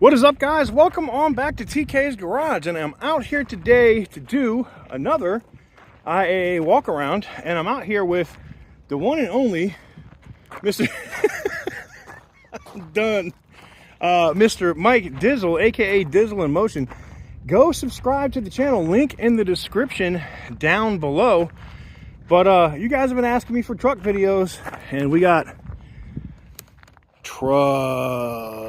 What is up, guys? Welcome on back to TK's Garage, and I'm out here today to do another IAA walk around, and I'm out here with the one and only Mr. done, Mr. Mike Dizzle, aka Dizzle in Motion. Go subscribe to the channel, link in the description down below. But you guys have been asking me for truck videos, and we got trucks.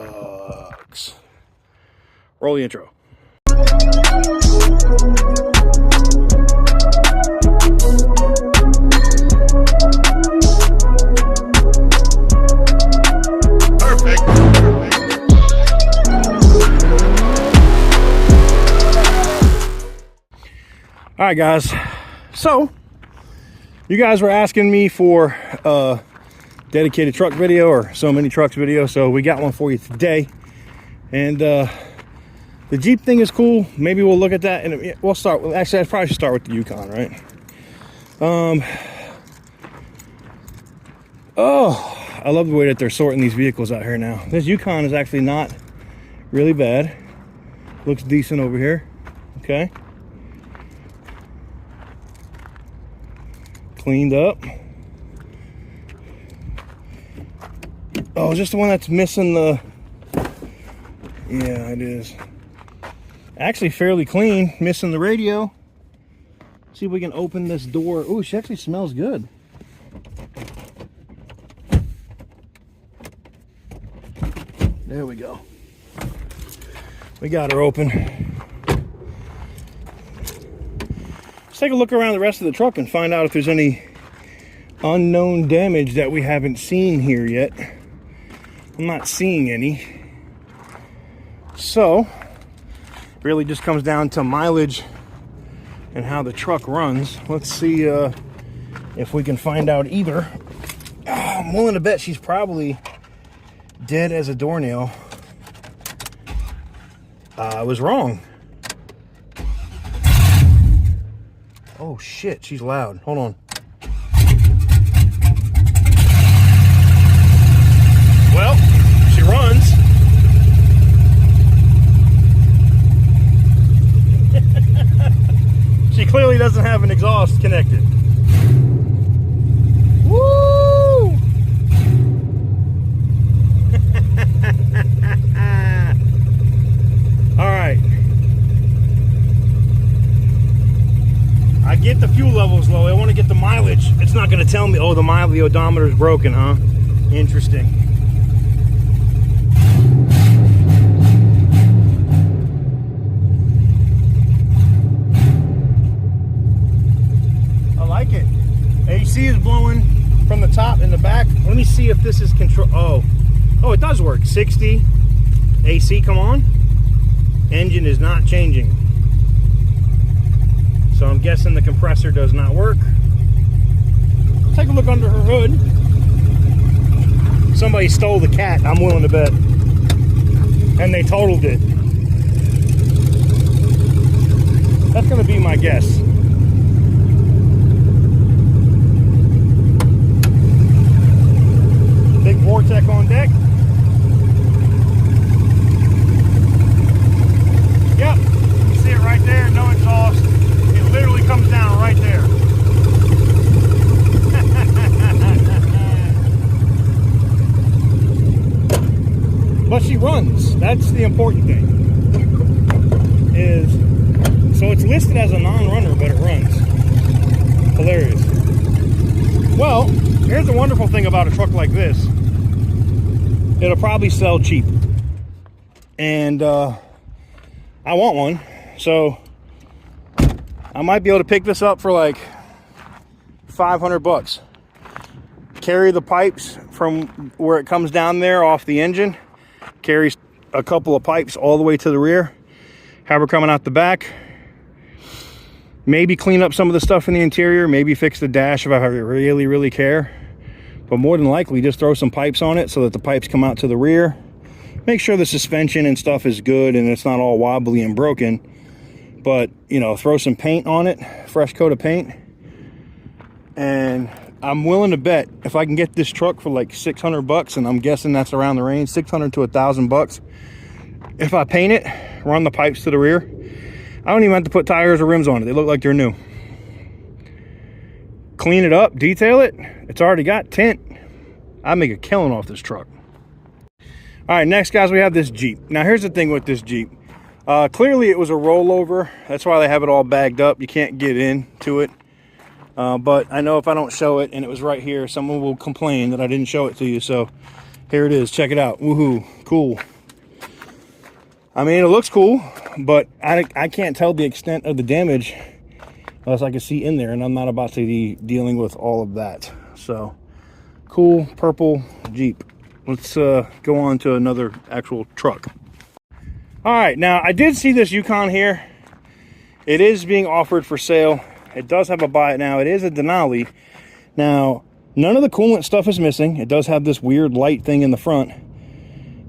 Roll the intro. Perfect. All right, guys. So you guys were asking me for a dedicated truck video or so many trucks video, so we got one for you today. And the Jeep thing is cool. Maybe we'll look at that, and we'll start with, actually I probably should start with the Yukon, right? Oh, I love the way that they're sorting these vehicles out here now. This Yukon is actually not really bad. Looks decent over here. Okay, cleaned up. Oh, just the one that's missing the, yeah, it is. Actually fairly clean, missing the radio. See if we can open this door. Oh, she actually smells good. There we go. We got her open. Let's take a look around the rest of the truck and find out if there's any unknown damage that we haven't seen here yet. I'm not seeing any. So really just comes down to mileage and how the truck runs. Let's see if we can find out either. Oh, I'm willing to bet she's probably dead as a doornail. I was wrong. Oh shit, she's loud. Hold on. Well, she runs. She clearly doesn't have an exhaust connected. Woo! All right. I get the fuel levels low. I want to get the mileage. It's not going to tell me. Oh, the odometer is broken, huh? Interesting. AC is blowing from the top and the back. Let me see if this is control. Oh, it does work. 60 AC, come on. Engine is not changing. So I'm guessing the compressor does not work. Take a look under her hood. Somebody stole the cat, I'm willing to bet. And they totaled it. That's gonna be my guess. Big Vortec on deck. Yep, you see it right there, no exhaust. It literally comes down right there. But she runs. That's the important thing. So it's listed as a non-runner, but it runs. Hilarious. Well, here's the wonderful thing about a truck like this. It'll probably sell cheap. And I want one. So I might be able to pick this up for like 500 bucks. Carry the pipes from where it comes down there off the engine. Carries a couple of pipes all the way to the rear. Have her coming out the back. Maybe clean up some of the stuff in the interior. Maybe fix the dash if I really, really care. But more than likely, just throw some pipes on it so that the pipes come out to the rear. Make sure the suspension and stuff is good and it's not all wobbly and broken. But, you know, throw some paint on it, fresh coat of paint. And I'm willing to bet if I can get this truck for like 600 bucks, and I'm guessing that's around the range, 600 to 1,000 bucks, if I paint it, run the pipes to the rear, I don't even have to put tires or rims on it. They look like they're new. Clean it up, detail it. It's already got tint. I make a killing off this truck. All right, next, guys, we have this Jeep. Now, here's the thing with this Jeep. Clearly, it was a rollover. That's why they have it all bagged up. You can't get into it. But I know if I don't show it and it was right here, someone will complain that I didn't show it to you. So here it is. Check it out. Woohoo. Cool. I mean, it looks cool, but I can't tell the extent of the damage unless I can see in there, and I'm not about to be dealing with all of that. So cool purple Jeep. Let's go on to another actual truck. All right, now I did see this Yukon here. It is being offered for sale. It does have a buy it now. It is a Denali. Now, none of the coolant stuff is missing. It does have this weird light thing in the front.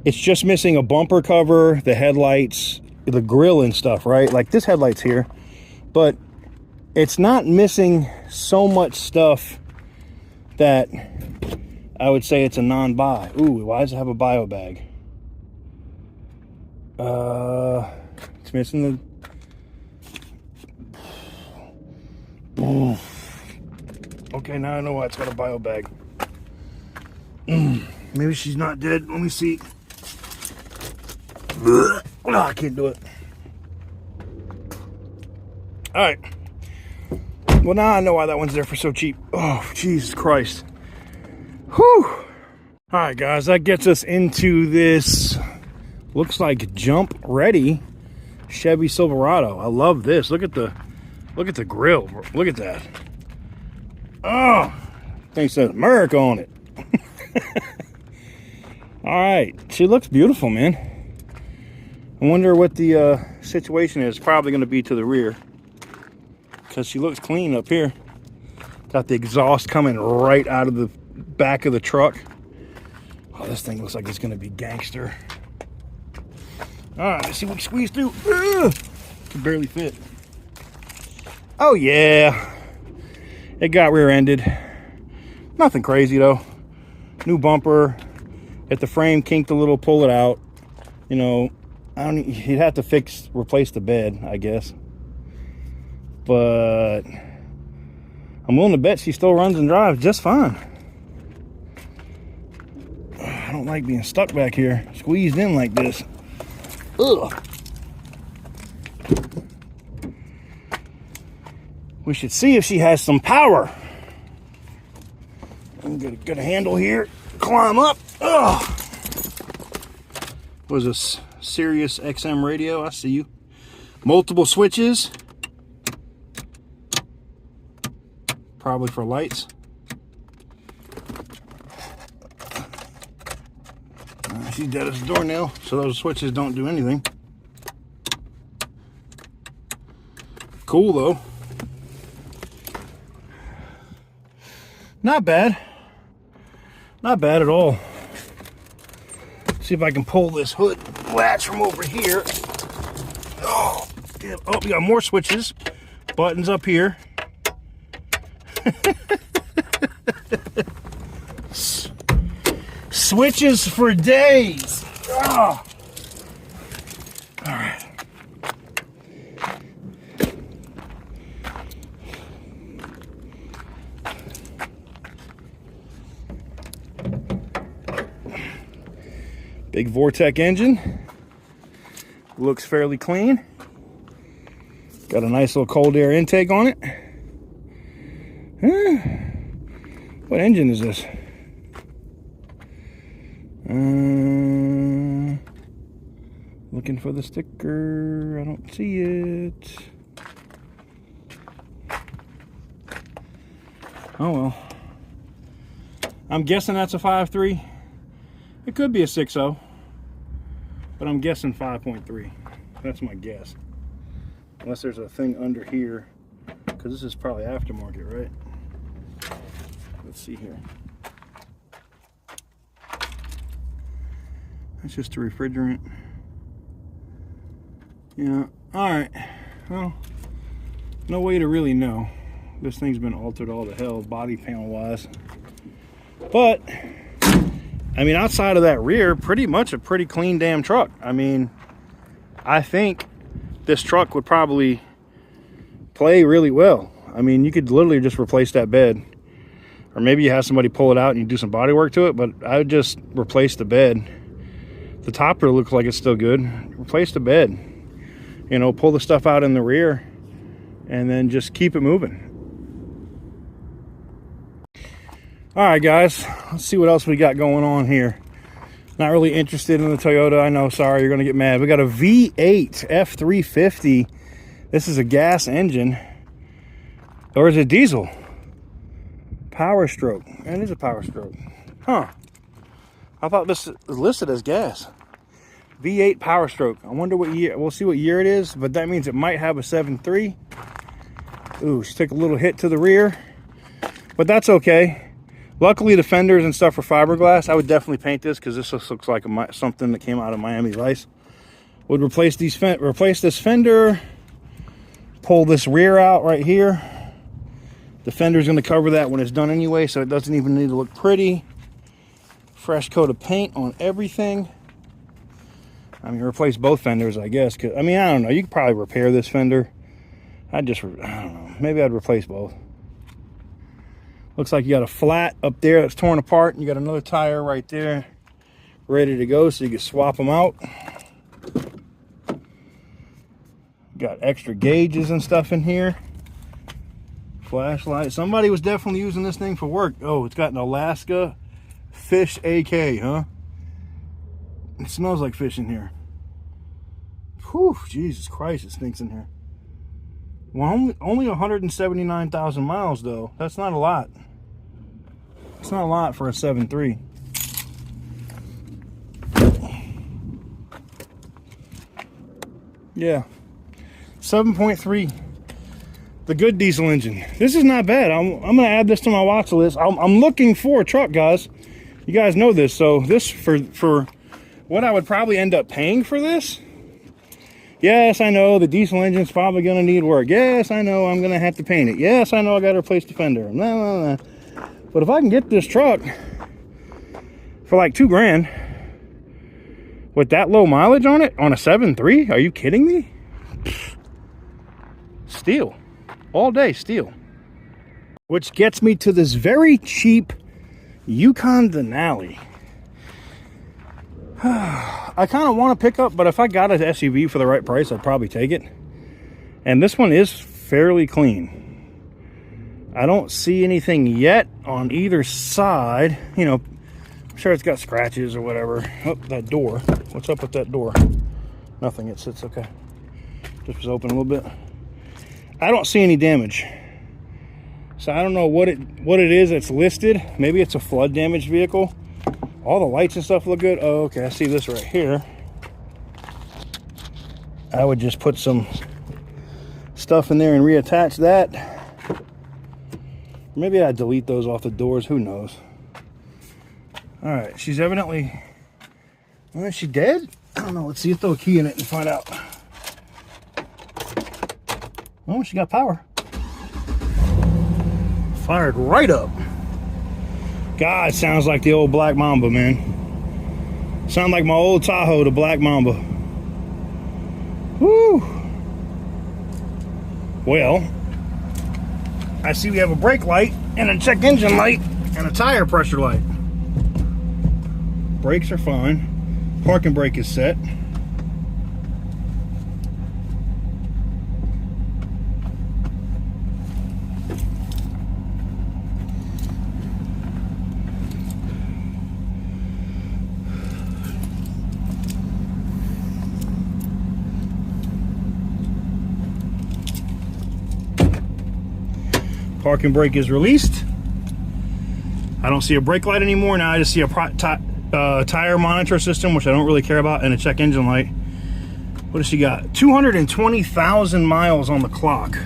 It's just missing a bumper cover, the headlights, the grill and stuff, right? Like this headlight's here, but it's not missing so much stuff that I would say it's a non-buy. Ooh, why does it have a bio bag? It's missing the... Okay, now I know why it's got a bio bag. Maybe she's not dead. Let me see. No, I can't do it. All right. Well, now I know why that one's there for so cheap. Oh, Jesus Christ. Whew. All right, guys, that gets us into this, looks like jump ready Chevy Silverado. I love this. Look at the grill. Look at that. Oh, thing says America on it. All right, she looks beautiful, man. I wonder what the situation is. Probably going to be to the rear because she looks clean up here. Got the exhaust coming right out of the back of the truck. Oh, this thing looks like it's going to be gangster. All right, let's see what we squeeze through. Ugh, can barely fit. Oh yeah, it got rear-ended. Nothing crazy though. New bumper. If the frame kinked a little, pull it out. You know, you'd have to replace the bed, I guess. But I'm willing to bet she still runs and drives just fine. I don't like being stuck back here, squeezed in like this. Ugh. We should see if she has some power. I'm gonna get a handle here, climb up. Ugh. Was this Sirius XM radio? I see you. Multiple switches. Probably for lights. She's dead as a doornail, so those switches don't do anything. Cool though. Not bad. Not bad at all. See if I can pull this hood latch from over here. Oh, damn. Oh, we got more switches. Buttons up here. Switches for days. Oh. All right. Big Vortec engine. Looks fairly clean. Got a nice little cold air intake on it. What engine is this? Looking for the sticker. I don't see it. Oh well. I'm guessing that's a 5.3. It could be a 6.0, but I'm guessing 5.3. That's my guess. Unless there's a thing under here, because this is probably aftermarket, right? Let's see here. That's just a refrigerant. Yeah, alright. Well, no way to really know. This thing's been altered all to hell, body panel wise. But, I mean, outside of that rear, pretty much a pretty clean damn truck. I mean, I think this truck would probably play really well. I mean, you could literally just replace that bed, or maybe you have somebody pull it out and you do some body work to it, but I would just replace the bed. The topper looks like it's still good. Replace the bed, you know, pull the stuff out in the rear and then just keep it moving. All right, guys, let's see what else we got going on here. Not really interested in the Toyota, I know, sorry, you're gonna get mad. We got a V8 F350. This is a gas engine, or is it diesel? Power stroke. It is a power stroke. Huh. I thought this was listed as gas. V8 power stroke. I wonder what year. We'll see what year it is, but that means it might have a 7.3. Ooh, she took a little hit to the rear, but that's okay. Luckily, the fenders and stuff are fiberglass. I would definitely paint this because this looks like something that came out of Miami Vice. Would replace this fender, pull this rear out right here. The fender's going to cover that when it's done anyway, so it doesn't even need to look pretty. Fresh coat of paint on everything. I mean, replace both fenders, I guess. Cause, I mean, I don't know. You could probably repair this fender. I don't know. Maybe I'd replace both. Looks like you got a flat up there that's torn apart, and you got another tire right there ready to go, so you can swap them out. Got extra gauges and stuff in here. Flashlight. Somebody was definitely using this thing for work. Oh, it's got an Alaska Fish AK, huh? It smells like fish in here. Whew, Jesus Christ, it stinks in here. Well, only 179,000 miles, though. That's not a lot. It's not a lot for a 7.3. Yeah. 7.3. The good diesel engine. This is not bad. I'm going to add this to my watch list. I'm looking for a truck, guys. You guys know this. So this, for what I would probably end up paying for this. Yes, I know the diesel engine's probably going to need work. Yes, I know I'm going to have to paint it. Yes, I know I got to replace the fender. No. But if I can get this truck for like $2,000 with that low mileage on it, on a 7.3, are you kidding me? Steal. All day, steal. Which gets me to this very cheap Yukon Denali. I kind of want to pick up, but if I got an SUV for the right price, I'd probably take it. And this one is fairly clean. I don't see anything yet on either side. You know, I'm sure it's got scratches or whatever. Oh, that door. What's up with that door? Nothing. It sits okay. Just was open a little bit. I don't see any damage. So I don't know what it is that's listed. Maybe it's a flood damaged vehicle. All the lights and stuff look good. Oh, okay. I see this right here. I would just put some stuff in there and reattach that. Maybe I'd delete those off the doors. Who knows? All right. She's evidently... Well, is she dead? I don't know. Let's see. Let's throw a key in it and find out. Oh, she got power. Fired right up. God, sounds like the old Black Mamba, man. Sound like my old Tahoe, the Black Mamba. Woo! Well, I see we have a brake light and a check engine light and a tire pressure light. Brakes are fine. Parking brake is set. Parking brake is released. I don't see a brake light anymore. Now I just see a tire monitor system, which I don't really care about, and a check engine light. What does she got? 220,000 miles on the clock.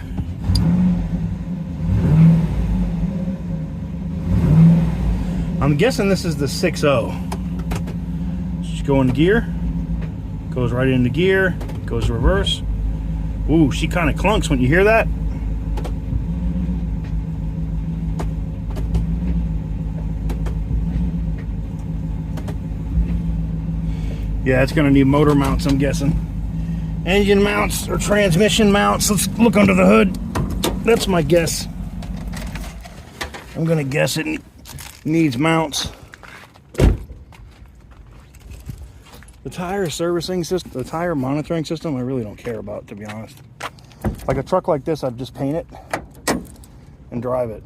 I'm guessing this is the 6.0. Just go into gear. Goes right into gear. Goes reverse. Ooh, she kind of clunks when you hear that. Yeah, it's gonna need motor mounts, I'm guessing. engine mounts or transmission mounts. Let's look under the hood. That's my guess. I'm gonna guess it needs mounts. The tire servicing system, the tire monitoring system, I really don't care about, to be honest. Like a truck like this, I'd just paint it and drive it.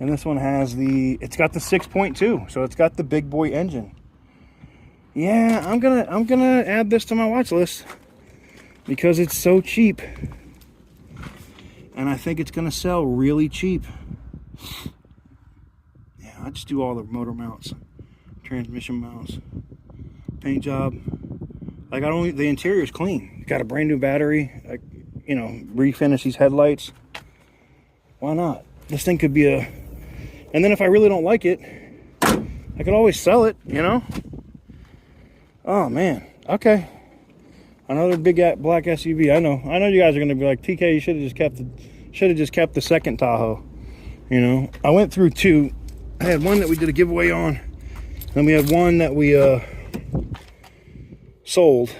And this one has it's got the 6.2, so it's got the big boy engine. Yeah, I'm gonna add this to my watch list because it's so cheap. And I think it's gonna sell really cheap. Yeah, I just do all the motor mounts, transmission mounts, paint job. Like the interior's clean. Got a brand new battery. You know, refinish these headlights. Why not? This thing could be and then if I really don't like it, I could always sell it, you know? Oh man, okay. Another big black SUV. I know you guys are gonna be like, TK, you should have just kept the second Tahoe. You know, I went through two. I had one that we did a giveaway on, then we had one that we sold.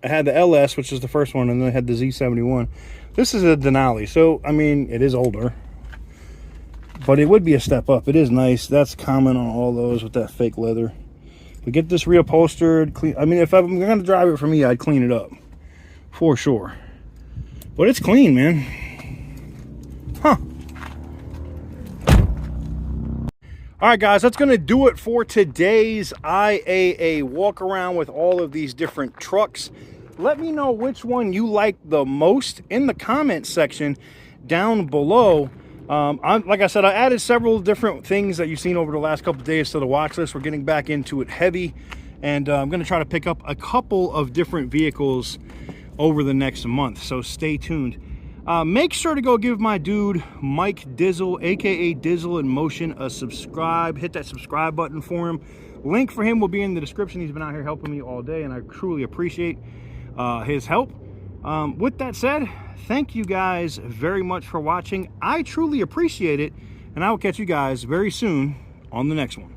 I had the LS, which is the first one, and then I had the Z71. This is a Duallys, so I mean, it is older, but it would be a step up. It is nice. That's common on all those with that fake leather. We get this reupholstered, clean. I mean, if I'm gonna drive it for me, I'd clean it up for sure. But it's clean, man. Huh. All right, guys, that's gonna do it for today's IAA walk around with all of these different trucks. Let me know which one you like the most in the comment section down below. Like I said, I added several different things that you've seen over the last couple of days to the watch list. We're getting back into it heavy, and I'm going to try to pick up a couple of different vehicles over the next month, so stay tuned. Make sure to go give my dude Mike Dizzle, aka Dizzle in Motion, a subscribe. Hit that subscribe button for him. Link for him will be in the description. He's been out here helping me all day, and I truly appreciate his help. With that said, thank you guys very much for watching. I truly appreciate it, and I will catch you guys very soon on the next one.